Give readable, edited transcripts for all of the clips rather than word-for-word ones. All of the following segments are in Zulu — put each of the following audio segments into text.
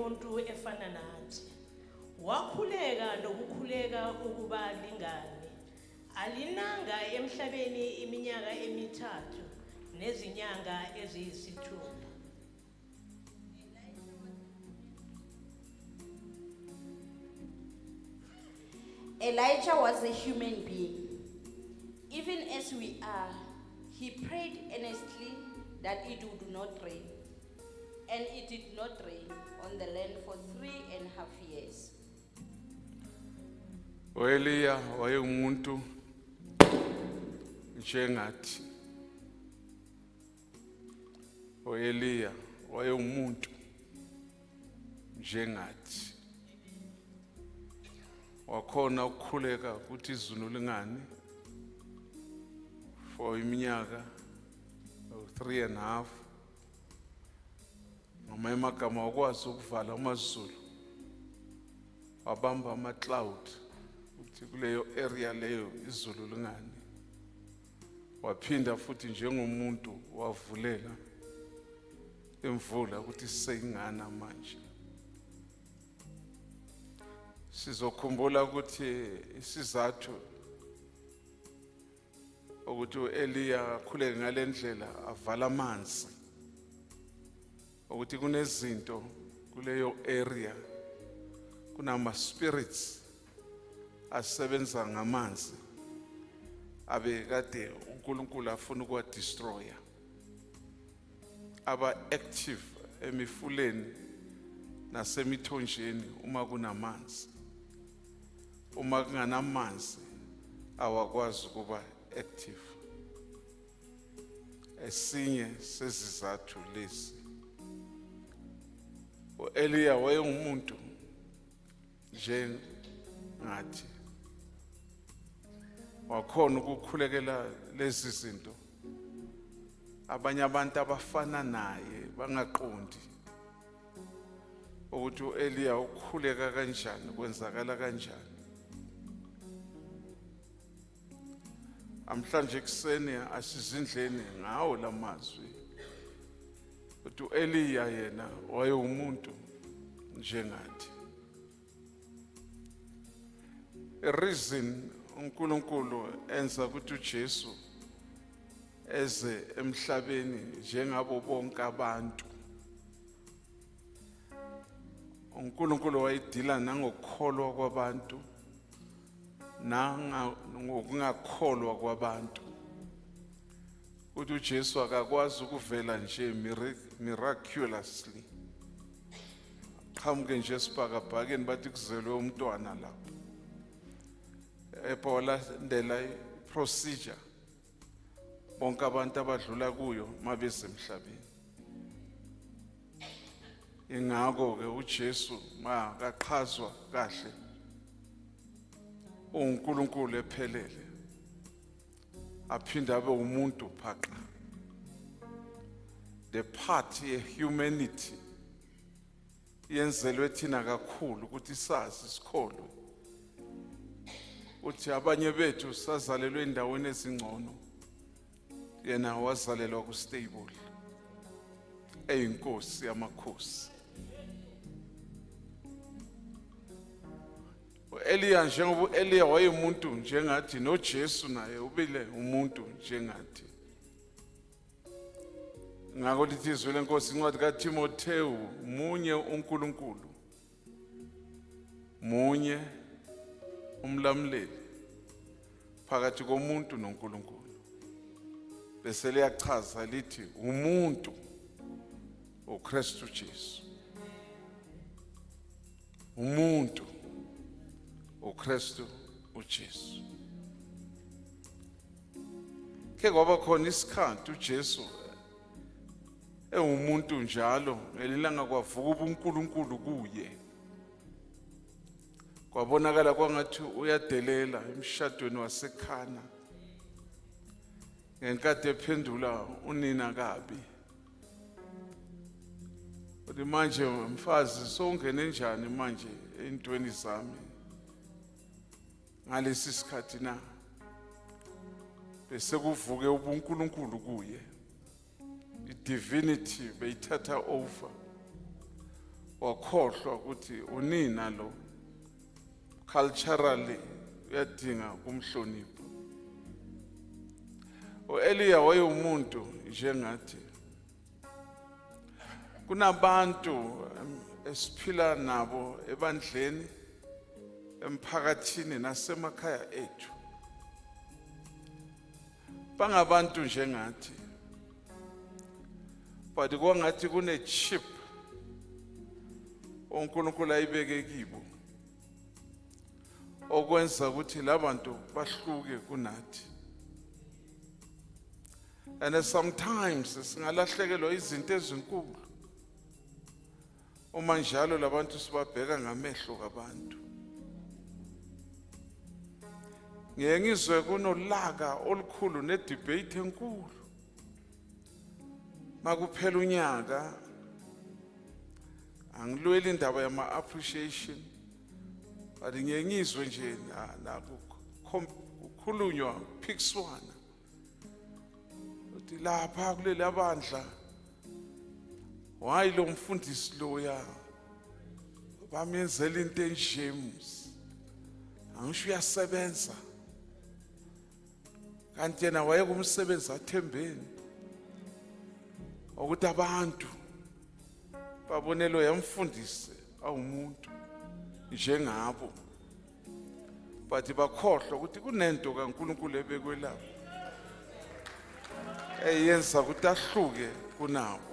umuntu efana nathi. Wakhuleka nokukhuleka ukuba lingane. Alinanga emhlabeni iminyaka emithathu nezinyanga eziyisithupha. Elijah was a human being. Even as we are, he prayed earnestly that it would not rain. And it did not rain on the land for 3.5 years. Elia wayengumuntu njengathi. Elia wayengumuntu njengathi. Wakhona ukukhuleka ukuthi izulu lingani for iminyaka 3.5. Noma emagama wakwazi ukuvala amazulu. Wabamba ama-cloud ukuthi kuleyo area leyo izulu lingani. Waphinda futhi njengomuntu wavulela imvula ukuthi seyingana manje. Sizokhumbula ukuthi isizathu ukuthi Elia akhuleke ngalendlela avala amanzi ukuthi kunezinto kuleyo area kunama spirits asebenza ngamanzi abe kade uNkulunkulu afuna ukwa destroyer aba active emifuleni nasemithonjeni uma kunamanzi. Uma kunganamanzi awakwazi ukuba active. Esinye sezizathu lezi. Elia wayengumuntu njengathi. Wakhona ukukhulekela lezi zinto. Abanye abantu abafana naye bangaqondi ukuthi uElia ukhuleka kanjani, kwenzakala kanjani. Amhlanje kuseni asizindleni ngawo lamazwi. Ukuthi uElia yena wayewumuntu njengathi. The reason uNkulunkulu enza ukuthi uJesu eze emhlabeni njengabo bonke abantu. uNkulunkulu wayedila nangokukholwa kwabantu ngokungakholwa kwabantu. Ukuthi uJesu akakwazi ukuvela nje miraculously. Qhamuke nje esibhakabhakeni bathi kuzelwe umntwana lapho. Ephola ndela procedure bonke abantu abadlula kuyo mabeze emhlabeni. Ingakho ke uJesu makaqhazwa kahle uNkulunkulu ephelele aphinda abe umuntu phaqa. The part ye humanity yenzelwe thina kakhulu ukuthi sazi sikholwe uthi abanye bethu sazalelwe endaweni ezingcono, yena wazalelwa ku stable eyinkosi yamakhosi. Elia njengoba Elia wayemuntu njengathi, noJesu naye ubile umuntu njengathi. Ngakho lithi izwi lenkosi incwadi kaTimotheo, munye uNkulunkulu, munye umlamleli phakathi komuntu noNkulunkulu. Bese liyachaza lithi umuntu uKristu Jesu. Umuntu uKristu uJesu. Ke kwaba khona isikhathi uJesu umuntu njalo ngelilanga kwavuka uNkulunkulu kuye. Kwabonakala kwangathi uyadelela emshadweni waseKhana. Ngenkathi ephendula unina kabi. Uthi manje mfazi songene njani manje entweni zami? Ngalesi sikhathi na bese kuvuke uNkulunkulu kuye. Divinity beyithatha over. wakhohlwa ukuthi unina lo culturally uyadinga kumhlonipha. uEliya wayeumuntu njengathi. Kunabantu esiphila nabo ebandleni, emphakathini nasemakhaya ethu, bangabantu njengathi, but kwangathi kune-chip uNkulunkulu ayibeke kibo okwenza ukuthi labantu bahluke kunathi. And sometimes singalahlekelwa izinto ezinkulu uma njalo labantu sibabheka ngamehlo kabantu. Ngeke ngizwe kunolaka olukhulu ne-debate enkulu makuphela unyaka. Angilweli indaba yama-appreciation, but ngeke ngizwe nje kukhulunywa phikiswana uthi lapha kuleli bandla why lo mfundisi loya bamenzela into enjemusi, angisho uyasebenza kanti yena wayekumsebenzi athembeni ukuthi abantu babonelo yamfundisi awumuntu njengabo, but bakhohlwa ukuthi kunento kaNkulunkulu ebekwelabo eyenza ukuthi ahluke kunabo.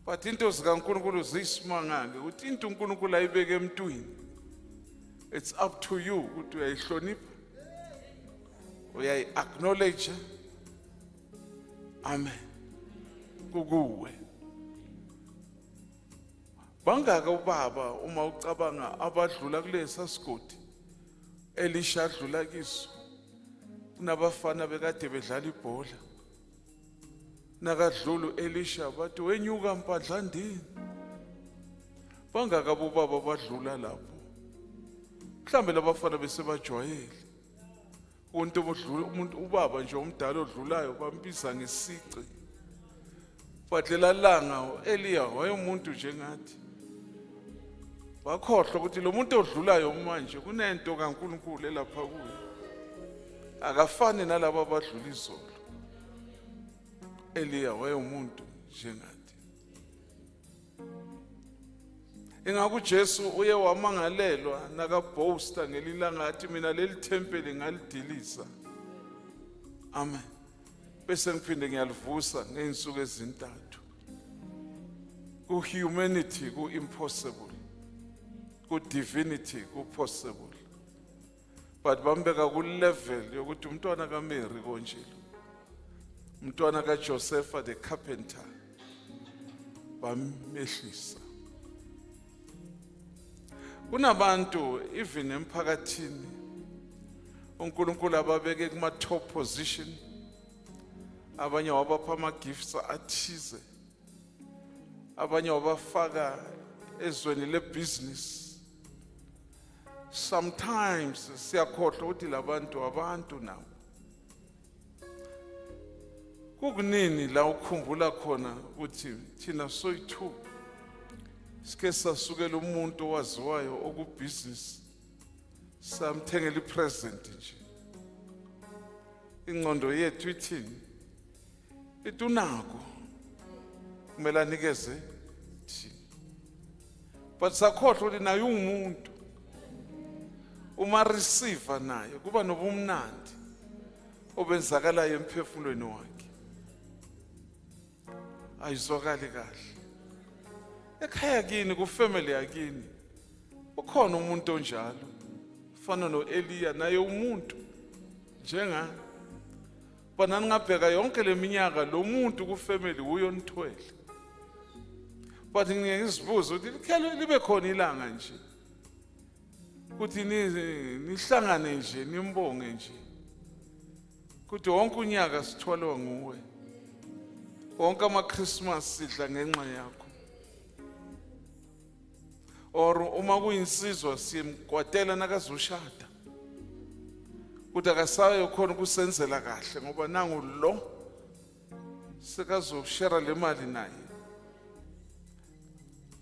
But into zikaNkulunkulu ziyisimanganga ukuthi into uNkulunkulu ayibeke emntwini, it's up to you ukuthi uyayihlonipha, uyayi-acknowledge. Amen. Kukuwe. Bangaka ubaba uma ucabanga abadlula kulesa sigodi Elisha adlula kiso, kunabafana bekade bedlala ibhola, nakadlulu Elisha bathi wenyuka mpandlandini. Bangaka ubaba badlula lapho, mhlambe labafana besebajwayele umuntu ubaba nje omdala odlulayo bambiza ngesici. But lela langa uEliya wayemuntu njengathi, bakhohlwa ukuthi lo muntu odlulayo manje kunento kaNkulunkulu elapha kuye, akafani nalabo abadlula izolo. Eliya wayeumuntu njengathi. Ingaku Jesu uye wamangalelwa nakaboasta ngelilanga athi mina leli tempeli ngalidiliza. Amen. Bese ngiphinde ngiyalivusa ngeinsuku ezintathu. Ku humanity ku impossible, ku divinity ku possible. But bambeka ku level yokuthi umntwana kaMary konjilo, umntwana kaJosepha the carpenter bamehlisa. Kunabantu even emphakathini uNkulunkulu ababeke kuma top position, abanye wabapha ama gifts athize, abanye wabafaka ezweni le business. Sometimes siyakhohlwa ukuthi labantu abantu nabo. Kukunini la ukhumbula khona ukuthi thina soyithu sike sasukela umuntu owaziwayo okubusiness samthengela ipresent nje. Ingqondo yethu ithini? Itunako kumele anikeze thina. But sakhohlwa ukuthi naye umuntu uma receive naye kuba nobumnandi obenzakalayo emphefumulweni wakhe. Ayizwakali kahle. Ekhaya kini ku family yakini ukhona umuntu onjalo, ufana noEliya naye umuntu njenga. Bana ngabheka yonke leminyaka lo muntu ku family uyonithwele. But ngizibuza ukuthi likhele libe khona ilanga nje ukuthi nihlangane nje nimbonge nje ukuthi wonke unyaka sithwalwa nguwe, wonke ama Christmas sidla ngenxa yakho. Or uma kuyinsizwa simkwatela nakazoshada ukuthi akasayo khona kusenzela kahle ngoba nangu lo sekazoshare le mali naye.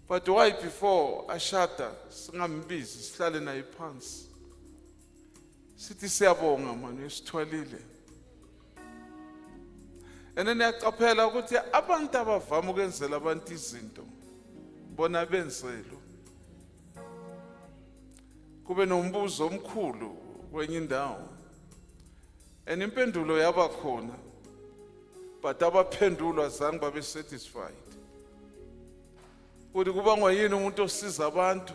But why before ashada singambizi sihlale naye phansi sithi siyabonga manje sithwalile. And then niyaqaphela ukuthi abantu abavama ukwenzela abantu izinto bona benzelo. Kube nombuzo omkhulu kwenye indawo. And impendulo yaba khona. But abaphendulwa zange babe satisfied. Uthi kubangwa yini umuntu osiza abantu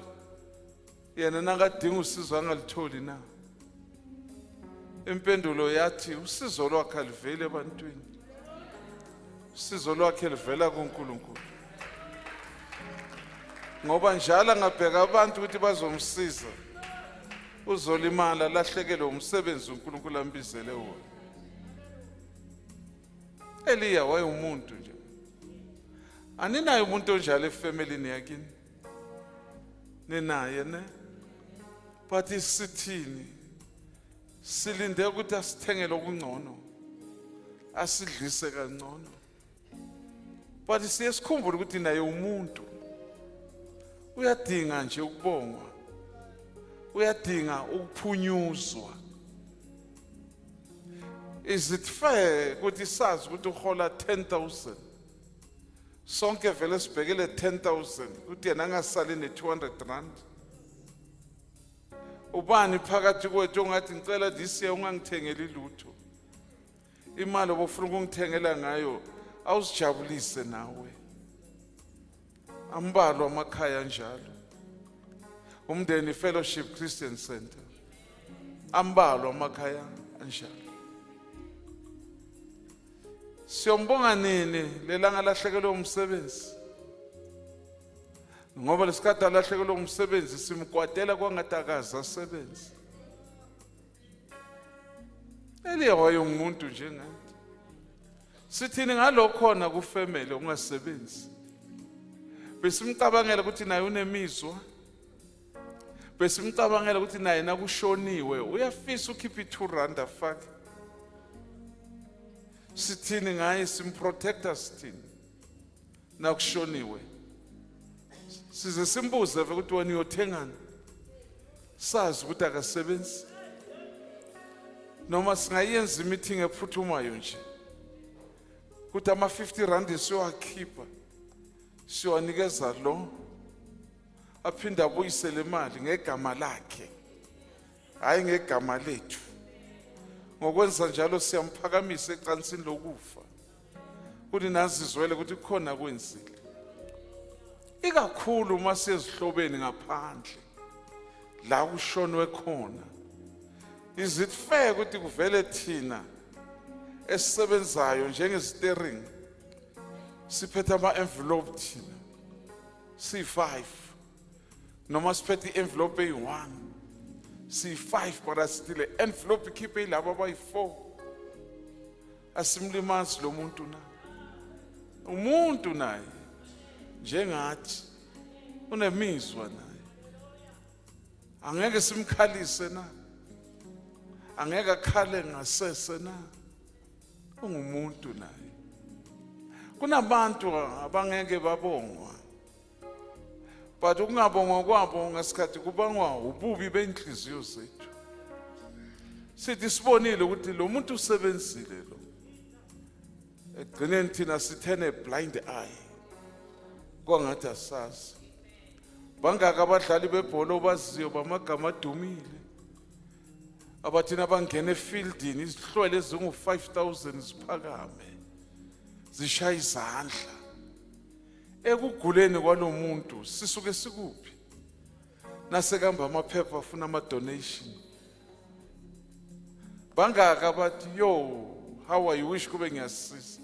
yena nakadinga usizo angalitholi na? Impendulo yathi usizo lwakhe aliveli ebantwini. Usizo lwakhe livela kuNkulunkulu. Ngoba njalo angabheka abantu ukuthi bazomsiza uzolimala lahlekelwe umsebenzi uNkulunkulu ambizele wona. Eliya wayeumuntu nje. Aninayo umuntu onjalo efamilini yakini. Ninaye ne? But isithini silinde ukuthi asithengele okungcono. Asidlise kangcono. But siyesikhumbula ukuthi naye umuntu. Uyadinga nje ukubongwa. Uyadinga ukuphunyuzwa. Is it fair ukuthi sazi ukuthi uhola 10,000? Sonke vele sibhekele 10,000 ukuthi yena angasali ne200 rand. Ubani phakathi kwethu ongathi ngicela this year ungangithengeli lutho. Imali obufuna ukungithengela ngayo awusijabulise nawe. Ambalwa amakhaya njalo. Umndeni Fellowship Christian Center. Ambalwa amakhaya njalo. Siyombonga nini lelanga lahlekelwe umsebenzi? Ngoba lesikhathi alahlekelwe umsebenzi simkwatela kwangatakaza asebenzi. Eliya wayeumuntu njengathi. Sithini ngalokho khona kufamily ungasebenzi? Besimcabangela ukuthi naye unemizwa. Besimcabangela ukuthi naye nakushoniwe uyafisa ukhipha 2 rand afake. Sithini ngaye simprotecta sithini nakushoniwe. Size simbuze ukuthi wena uyothengani. Sazi ukuthi akasebenzi. Noma singayenza meeting ephuthumayo nje. Ukuthi ama 50 rand siyowakhipha. Siyowanikeza lo. Aphinda abuyisele imali ngegama lakhe. Hayi ngegama lethu. Ngokwenza njalo siyamphakamisa ecansini lokufa. Kuthi nazizwele ukuthi khona kwenzile. Ikakhulu uma siyezihlobeni ngaphandle. La kushonwe khona. Is it fair ukuthi kuvele thina esisebenzayo njengesteering siphethe ama envelope thina C5 noma siphethe envelope eyi1 C5 but still envelope ikhiphe ilabo abayi4 asimlimazi lo muntu na umuntu naye njengathi unemizwa naye angeke simkhalise na angeke akhale ngasese na ungumuntu naye kunabantu abangeke babongwa but ukungabongwa kwabo ngasikhathi kubangwa ububi benhliziyo zethu sithi sibonile ukuthi lo muntu usebenzile lo egcineni thina sithene blind eye kwangathi asazi bangaka abadlali bebhola obaziyo bamagama adumile abathina bangena efieldini izihlwele ezingu 5000 ziphakame zishaya izandla ekuguleni kwalomuntu sisuke sikuphi nasekamba amaphepha afuna ama donation bangaka bathi yo how I wish kube ngiyasisa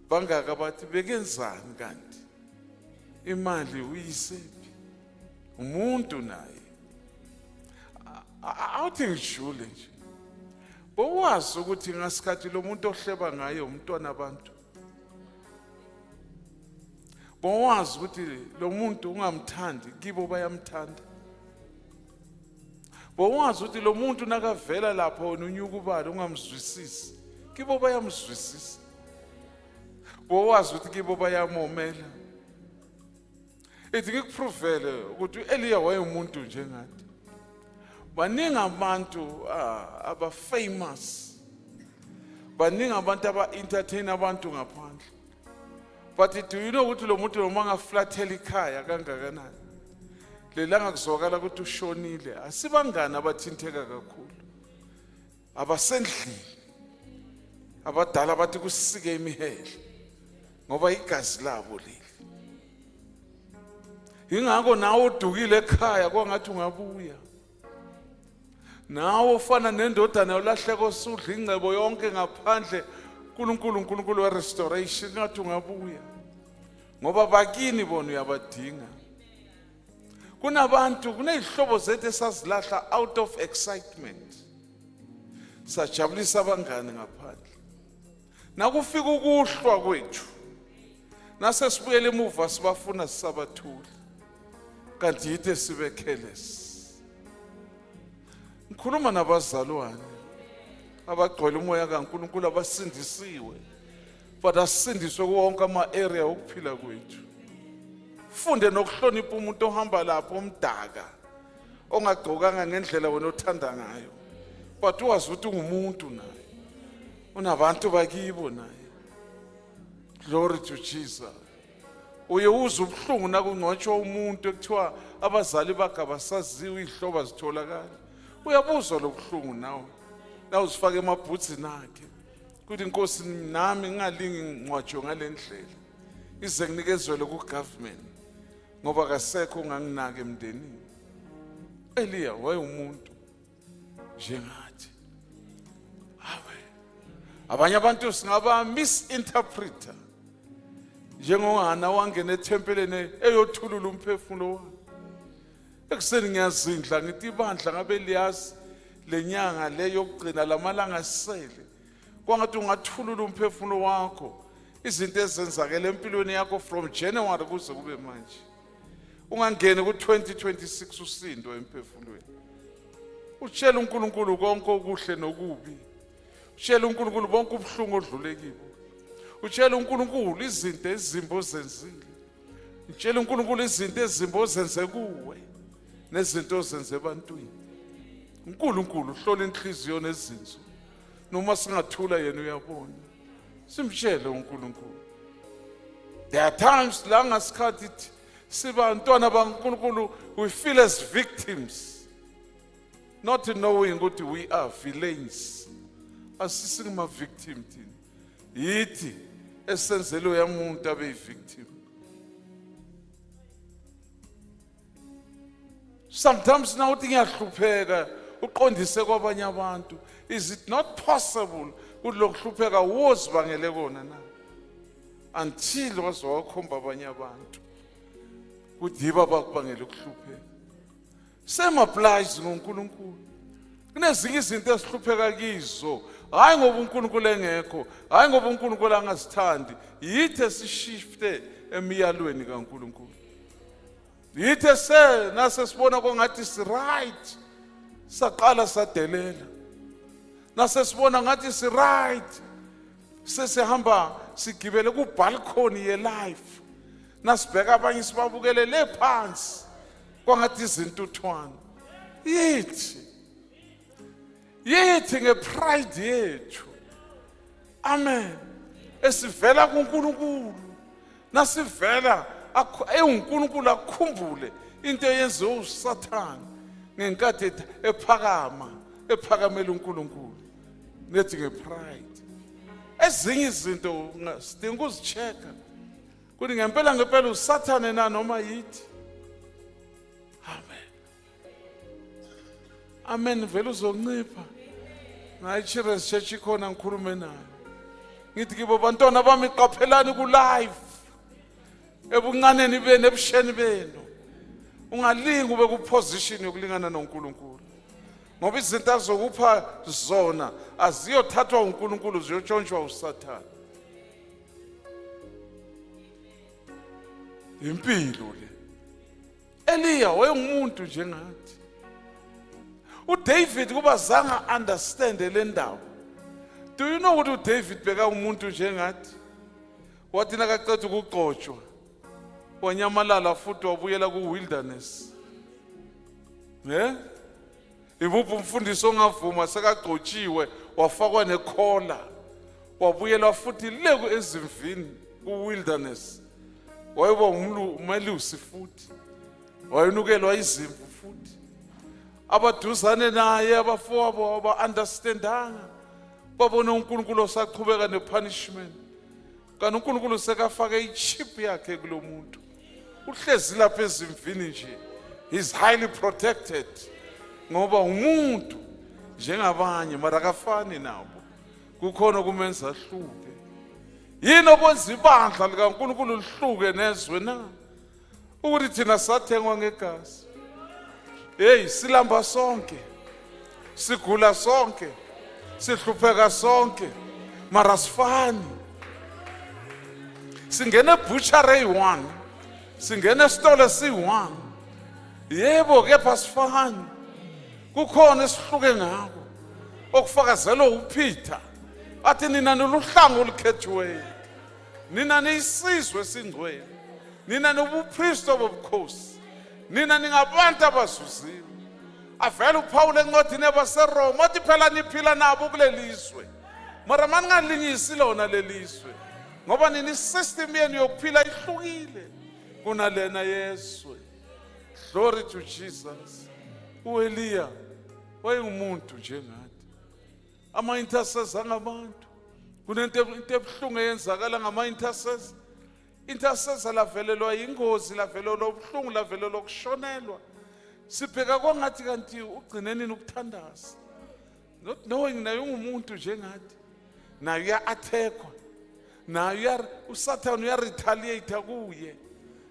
bangaka bathi bekenzani kanti imali uyisephi umuntu naye awuthi ngijule nje bowazi ukuthi ngasikhathi lo muntu ohleba ngaye umntwana abantu bowazi ukuthi lo muntu ungamthandi kibo bayamthanda bowazi ukuthi lo muntu nakavela lapha wena unyuka ubala ungamzwisisi kibo bayamzwisisa bowazi ukuthi kibo bayamomela Ithi ngikuprovele ukuthi uEliya wayemuntu njengathi. Baningi abantu aba-famous. Baningi abantu aba-entertain abantu ngaphandle. But do you know ukuthi lo muntu noma angaflathela ikhaya kangakanani? Lelanga kuzwakala ukuthi ushonile. Asibangani abathinteka kakhulu. Abasendlini. Abadala bathi kusike imihele. Ngoba igazi labo leli. Ingakho nawe udukile ekhaya kwangathi ungabuya. Nawe ufana nendodana yolahleko osudla ingcebo yonke ngaphandle uNkulunkulu we restoration ngathi ungabuya. Ngoba bakini bona uyabadinga. Kunabantu kunezihlobo zethu esazilahla out of excitement. Sajabulisa abangani ngaphandle. Nakufika ukuhlwa kwethu. Nase sibuyele emuva sibafuna sisabathula. Kanti yithe sibe careless. Ngikhuluma nabazalwane abagcwele umoya kaNkulunkulu abasindisiwe. But asindiswe wonke ama-area okuphila kwethu. Funde nokuhlonipha umuntu ohamba lapho omdaka ongagqokanga ngendlela wena othanda ngayo. But wazi ukuthi ungumuntu naye. Unabantu bakibo naye. Glory to Jesus. Uye uze ubuhlungu nakungcotshwa umuntu ekuthiwa abazali bakhe abasaziwe izihlobo zitholakala. Uyabuzwa lobuhlungu nawe. Na uzifake emabhutsini akhe. Kuthi inkosi nami ngingalingi ngcwatshwe ngalendlela. Ize nginikezwe ku government. Ngoba kasekho nganginake emndenini. Eliya wayeumuntu njengathi. Abanye abantu singaba misinterpreter. Njengongana wangena ethempeleni eyothulula umphefumulo wakhe. Ekuseni ngiyazindla ngithi ibandla ngabe liyazi lenyanga leyo yokugcina lamalanga asele. Kwangathi ungathulula umphefumulo wakho izinto ezenzakela empilweni yakho from January kuze kube manje. Ungangene ku2026 usindo emphefumulweni. Utshela uNkulunkulu konke okuhle nokubi. Utshela uNkulunkulu bonke ubuhlungu odlulekile. Utshela uNkulunkulu izinto ezimbo zenzile. Utshela uNkulunkulu izinto ezimbo zenze kuwe nezinto zenze ebantwini. uNkulunkulu uhlola inhliziyo nezinzo. Noma singathula yena uyabona. Simtshele uNkulunkulu. There are times la ngasikhathi siba abantwana baNkulunkulu we feel as victims. Not knowing ukuthi we are villains. Asisingama victim thina. Yithi esenzelo yamuntu abe victim. Sometimes now uthi ngiyahlupheka uqondise kwabanye abantu. Is it not possible ukuthi lokuhlupheka wozibangele kona na? Until wazokhomba abanye abantu. Ukuthi yiba bakubangela ukuhlupheka. Same applies ngoNkulunkulu. Kunezinye izinto esihlupheka kizo. Hayi ngoba uNkulunkulu engekho, hayi ngoba uNkulunkulu angazithandi, yithe sishifte emiyalweni kaNkulunkulu. Yithe nase sibona kongathi si right, saqala sadelela. Nase sibona ngathi si right, sesihamba sigibele ku balcony ye life. Nasibheka abanye sibabukele le phansi, kwangathi izintuthwana. Yithi ngepride yethu. Amen. Esivela kuNkulunkulu. Nasivela uNkulunkulu akukhumbule into eyenziwe uSathane ngenkathi ephakamela uNkulunkulu. Nethi ngepride. Ezinye izinto sidinga uzichecka. Kuthi ngempela uSathane na noma yithi. Amen. Amen. Vele uzoncipha. Ngayi Children's Church ikhona ngikhulume nayo. Ngithi kibo bantwana bami qaphelani ku live. Ebuncaneni benu ebusheni benu. Ungalingi ube ku position yokulingana noNkulunkulu. Ngoba izinto azokupha zona aziyothathwa uNkulunkulu ziyotshontshwa uSathane. Impilo le. Eliya wayengumuntu njengathi. uDavid kuba zanga understand le ndawo. Do you know ukuthi uDavid beka umuntu njengathi? Wathi nakaqeda ukugqotshwa wanyamalala futhi wabuyela ku-wilderness. Ibuphi umfundisi ongavuma sekagcotshiwe wafakwa nekhola wabuyela futhi leku ezimvini ku-wilderness. Wayeba umelusi futhi, wayenukelwa izimvu futhi. Abaduzane naye abafowabo aba-understandanga babona uNkulunkulu osaqhubeka ne-punishment. Kanti uNkulunkulu sekafake ichip yakhe kulo muntu. Uhlezi lapha ezimvini nje. He's highly protected. Ngoba umuntu njengabanye mara akafani nabo. Kukhona kumenza ahluke. Yini okwenza ibandla likaNkulunkulu lihluke nezwe na? Ukuthi thina sathengwa ngegazi. Silamba sonke. Sigula sonke. Sihlupheka sonke. Mara sifani. Singene butchery 1. Singene stole C1. Yebo kepha sifani. Kukhona esihluke ngako. Okufakazelwa uPeter. Athi nina noluhlangu olukhethiweyo. Nina niyisizwe esingcwele. Nina nobupriest obukhosi. Nina ningabantu abazuziwe. Avela uPaul encwadini yabaseRoma athi phela niphila nabo kulelizwe. Mara maningalinyisi lona lelizwe. Ngoba nini system yenu yokuphila ihlukile kunalena yeswe. Glory to Jesus. uEliya wayengumuntu njengathi. Ama-intercessors angabantu. Kunento ebuhlungu eyenzakala ngama-intercessors. Intercessor lavelelwa ingozi, lavelelwa ubuhlungu, lavelelwa ukushonelwa. Sibheka kongathi kanti ugcineni ukuthandaza. Not knowing naye ungumuntu njengathi. Naye uya-attackwa. Naye uSathane uya-retaliate kuye.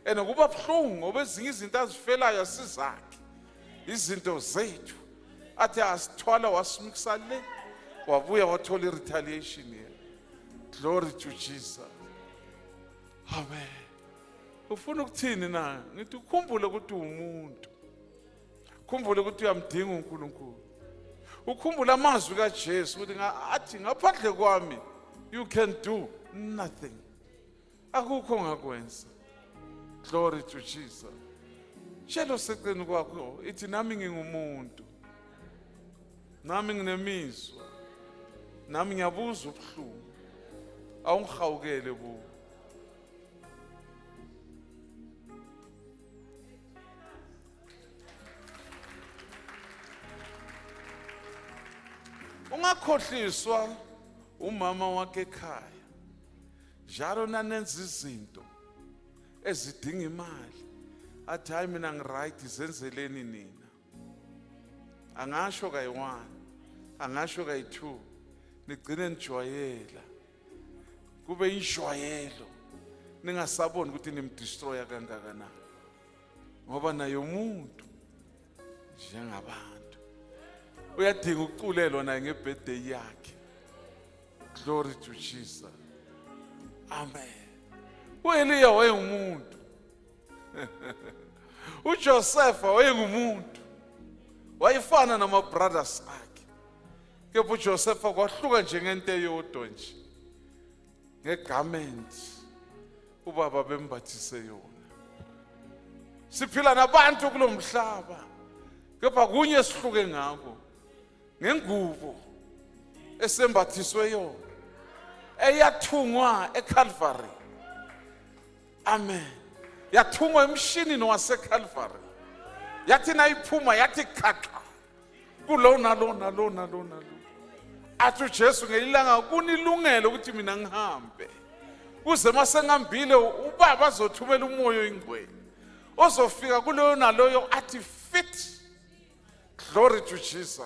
And kuba buhlungu ngoba ezinye izinto azifelayo asizakhe. Izinto zethu. Athi asithwala wasimikisa le. Wabuya wathola i-retaliation here. Glory to Jesus. Amen. Ufuna ukuthini na? Ngithi ukhumbule ukuthi umuntu. Ukhumbule ukuthi uyamdinga uNkulunkulu. Ukhumbule amazwi kaJesu ukuthi athi ngaphandle kwami you can do nothing. Akukho ongakwenza. Glory to Jesus. Tshelo seceni kwakho ithi nami ngingumuntu. Nami nginemizwa. Nami ngiyabuza ubuhlungu. Awungihawukele bo. Ungakhohliswa umama wakhe ekhaya. Njalo nanenza izinto ezidinga imali. Athi hayi mina ngiright izenzeleni nina. Angasho kayi-1, angasho kayi-2. Nigcine nijwayela. Kube injwayelo. Ningasaboni ukuthi nimdestroya kangakanani. Ngoba naye umuntu njengabantu. Uyadinga ukuculelwa naye ngebirthday yakhe. Glory to Jesus. Amen. uEliya wayengumuntu. uJosepha wayengumuntu. Wayefana nama-brothers akhe. Kepha uJosepha kwahluka njengento eyodwa nje. Ngegarment ubaba bembathise yona. Siphila nabantu kulomhlaba. Kepha kunye sihluke ngako. Ngengubo esembathiswe yona. Eyathungwa eCalvary. Amen. Yathungwa emshinini waseCalvary. Yathi nayiphuma yathi khakha. Kulona lona. Athi uJesu ngelilanga kunilungelo ukuthi mina ngihambe. Kuze masengihambile ubaba azothumela umoya oyingcwele. Ozofika kuloyo naloyo athi fit. Glory to Jesus.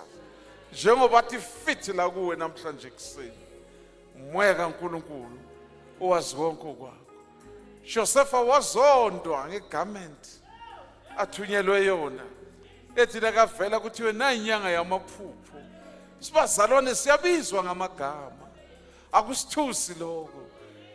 Njengoba athi fit la kuwe namhlanje kuseni. Umoya kaNkulunkulu owazi konke kwakho. Josepha wazondwa ngegarment athunyelwe yona. Ethi nakavela kuthiwe nayinyanga yamaphupho. Sibazalwane siyabizwa ngamagama. Akusithusi lokho.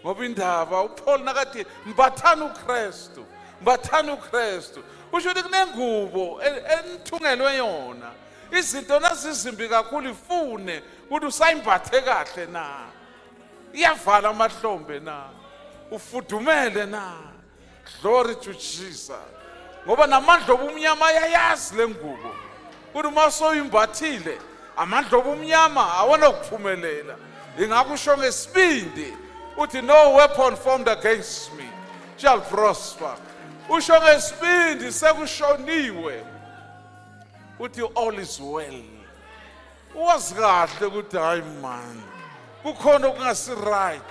Ngoba indaba uPaul nakathi mbathana uKristu. Mbathana uKristu. Usho ukuthi kunengubo enithungelwe yona. Izinto nazizimbi kakhulu ifune ukuthi usayimbathe kahle na. Iyavala amahlombe na. Ufudumele na. Glory to Jesus. Ngoba namandla obumnyama ayayazi lengubo. Uthi masoyimbathile amandla obumnyama awona ukuphumelela. Ingakusho ngesibindi uthi no weapon formed against me shall prosper. Usho ngesibindi sekushoniwe uthi all is well. Wazi kahle ukuthi hayi man kukhona okungasi right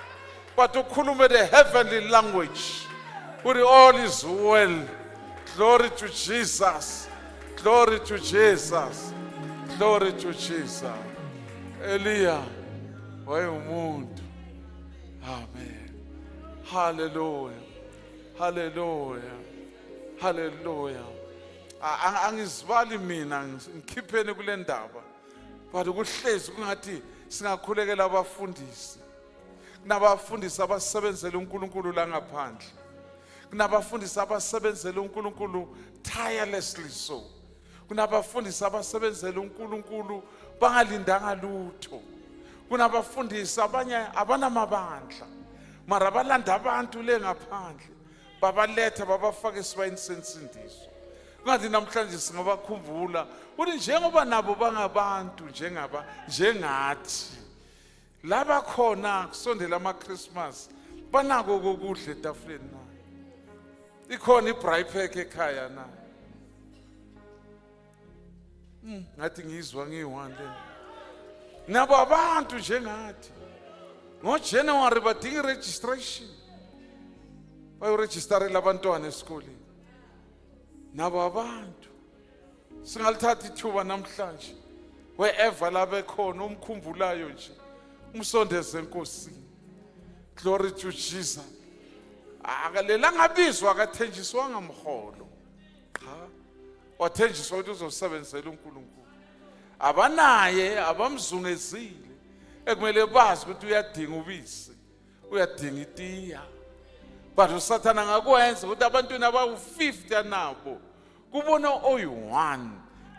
but ukhulume the heavenly language uthi all is well. Glory to Jesus. Glory to Jesus. Glory to Jesus. Elia wayeumuntu. Amen. Hallelujah. Hallelujah. Hallelujah. Angizibali mina ngikhipheni kule ndaba. But ukuhlezi kungathi singakhulekela abafundisi. Kunabafundisi abasebenzela uNkulunkulu la ngaphandle. Kunabafundisi abasebenzela uNkulunkulu tirelessly so. Kunabafundisi abasebenzela uNkulunkulu bangalindanga lutho. Kunabafundisi abanye abanamabandla. Mara balanda abantu le ngaphandle. Babaletha babafaka esibayeni sensindiso. Kungathi namhlanje singabakhumbula uthi njengoba nabo bangabantu njengathi laba khona kusondela ama-Christmas banako kokudla etafuleni na ikhona i-braai pack ekhaya na ngathi ngizwa ngiyi-one le nabo abantu njengathi ngoJanuary badinga i-registration bayoregistrela abantwana esikoleni nabo abantu singalithatha ithuba namhlanje wherever labe khona umkhumbulayo nje umsondeze enkosini. Glory to Jesus. Akalela ngabizwa akathenjiswanga mholo cha wathenjiswa ukuthi uzosebenzela uNkulunkulu abanaye abamzungezile ekumele bazi ukuthi uyadinga ubisi uyadinga itiya but uSathana ngakwenza ukuthi abantwana abawu-50 nabo kubona oyi-1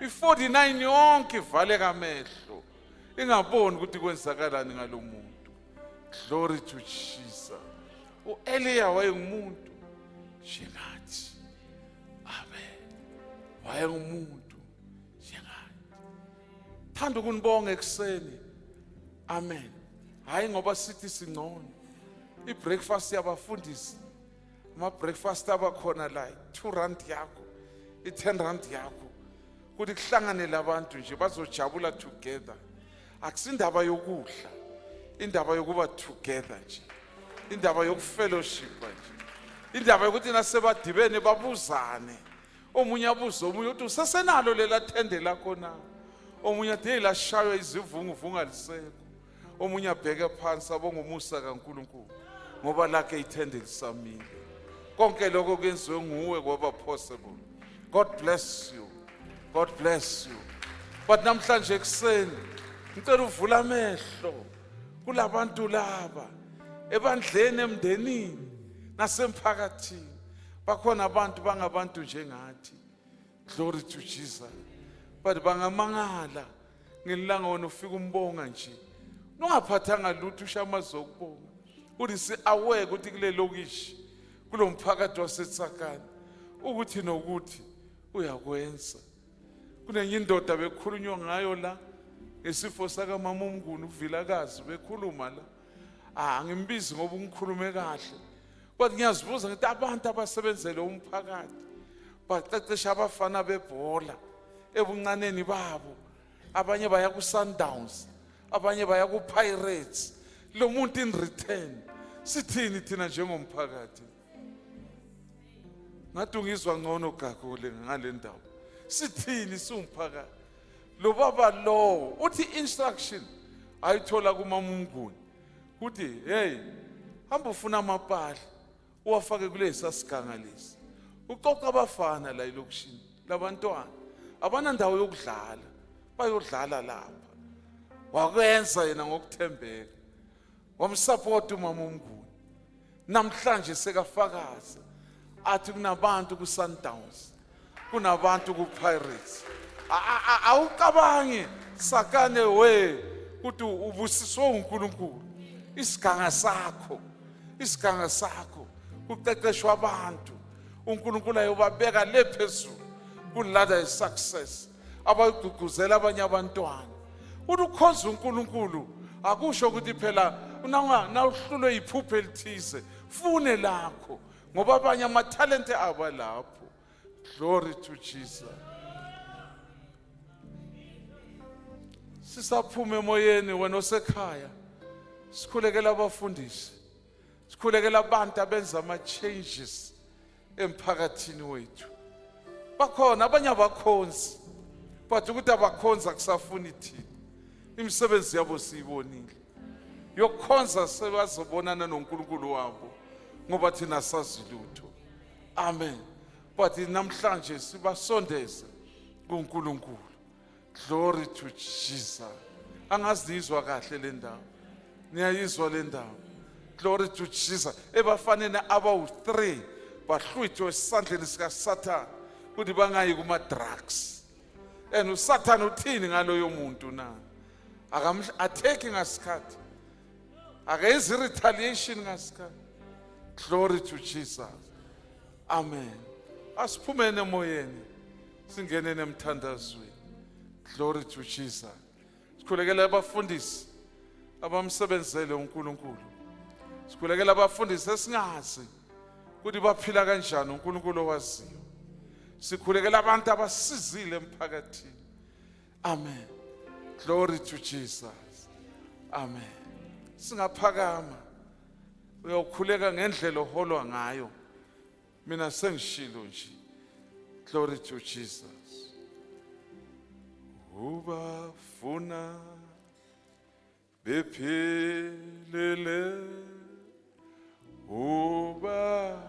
i-49 yonke ivaleka amehlo ingaboni ukuthi kwenzakalani ngalo muntu. Glory to Jesus. U-Eliya wayengumuntu njengathi. Amen. Wayengumuntu njengathi. Thanda ukunibonga ekuseni. Amen. Hayi ngoba sithi singcono. I-breakfast yabafundisi ama-breakfast abakhona la 2 rand yakho i-10 rand yakho kuthi kuhlanganele abantu nje bazojabula together. Akusindaba yokudla indaba yokuba together nje indaba yokufellowship nje indaba yokuthi nasebadibene babuzane omunye abuze omunye uthi usesenalo lela thende lakho na omunye athi hey lashaywa izivunguvunga lisekho omunye abheke phansi abonga umusa kaNkulunkulu ngoba lakhe ithende lisamile. Konke lokho kwenziwe nguwe ngoba possible. God bless you. God bless you. But namhlanje ekuseni ngicela uvula amehlo kulabantu laba ebandleni emndenini nasemphakathini bakhona abantu bangabantu njengathi. Glory to Jesus. But bangamangala ngelanga wona ufika umbonga nje nongaphathanga lutho ushamazo ukubonga uthi si aware ukuthi kule lokishi kulomphakathi waseTsakani ukuthi nokuthi uyakwenza. Kunenye indoda bekhulunywa ngayo la ngesifo saka mama uMnguni uVilakazi bekhuluma la ngimbizi ngoba ungikhulume kahle kodwa ngiyazibuza ngithi abantu abasebenzele umphakathi baqeqesha abafana bebhola ebuncaneni babo abanye baya ku Sundowns abanye baya ku Pirates lo muntu in return sithini thina njengomphakathi ngathi ungizwa ngcono gagule ngale ndawo sithini siwumphakathi lo baba lo uthi instruction ayithola kumama uMnguni uthi hey hamba ufuna amapahla uwafake kulesa sigangalisi uqoqa abafana la elokushini labantwana abana ndawo yokudlala bayodlala lapha wakwenza yena ngokuthembeka wamsupport umama uMnguni namhlanje sekafakaza athi kunabantu ku Sundowns kunabantu ku Pirates awucabange sakane we ukuthi ubusiswe uNkulunkulu isiganga sakho kuqeqeshwa abantu uNkulunkulu ayobabeka le phezulu kuladder success abagqugquzela abanye abantwana. Ukukhonza uNkulunkulu akusho ukuthi phela nawuhlulwe iphupho elithize fune lakho ngoba abanye amathalente aba lapho. Glory to Jesus. Sisaphuma emoyeni wena osekhaya, sikhulekela abafundisi, sikhulekela abantu abenza ama-changes emphakathini wethu. Bakhona abanye abakhonzi, but ukuthi abakhonza kusafuna ithini. Imisebenzi yabo siyibonile. Yokukhonza sebazobonana noNkulunkulu wabo ngoba thina sazi lutho. Amen. But namhlanje sibasondeze kuNkulunkulu. Glory to Jesus. Angazizwa kahle le ndawo. Niyayizwa le ndawo. Glory to Jesus. Ebafanele abawu3 bahlwithwe esandleni sika Satan ukuthi bangayi kuma drugs. And uSatan uthini ngaloyo muntu na? Akamatheki ngasikhathi. Akayenzi retaliation ngasikhathi. Glory to Jesus. Amen. Asiphumene emoyeni singene nemthandazweni. Glory to Jesus. Sikhulekela abafundisi abamsebenzele uNkulunkulu. Sikhulekela abafundisi esingazi ukuthi baphila kanjani uNkulunkulu owaziyo. Sikhulekela abantu abasizile emphakathini. Amen. Glory to Jesus. Amen. Singaphakama uyokhuleka ngendlela oholwa ngayo. Mina sengishilo nje. Glory to Jesus. Ubafuna bephelele ubafuna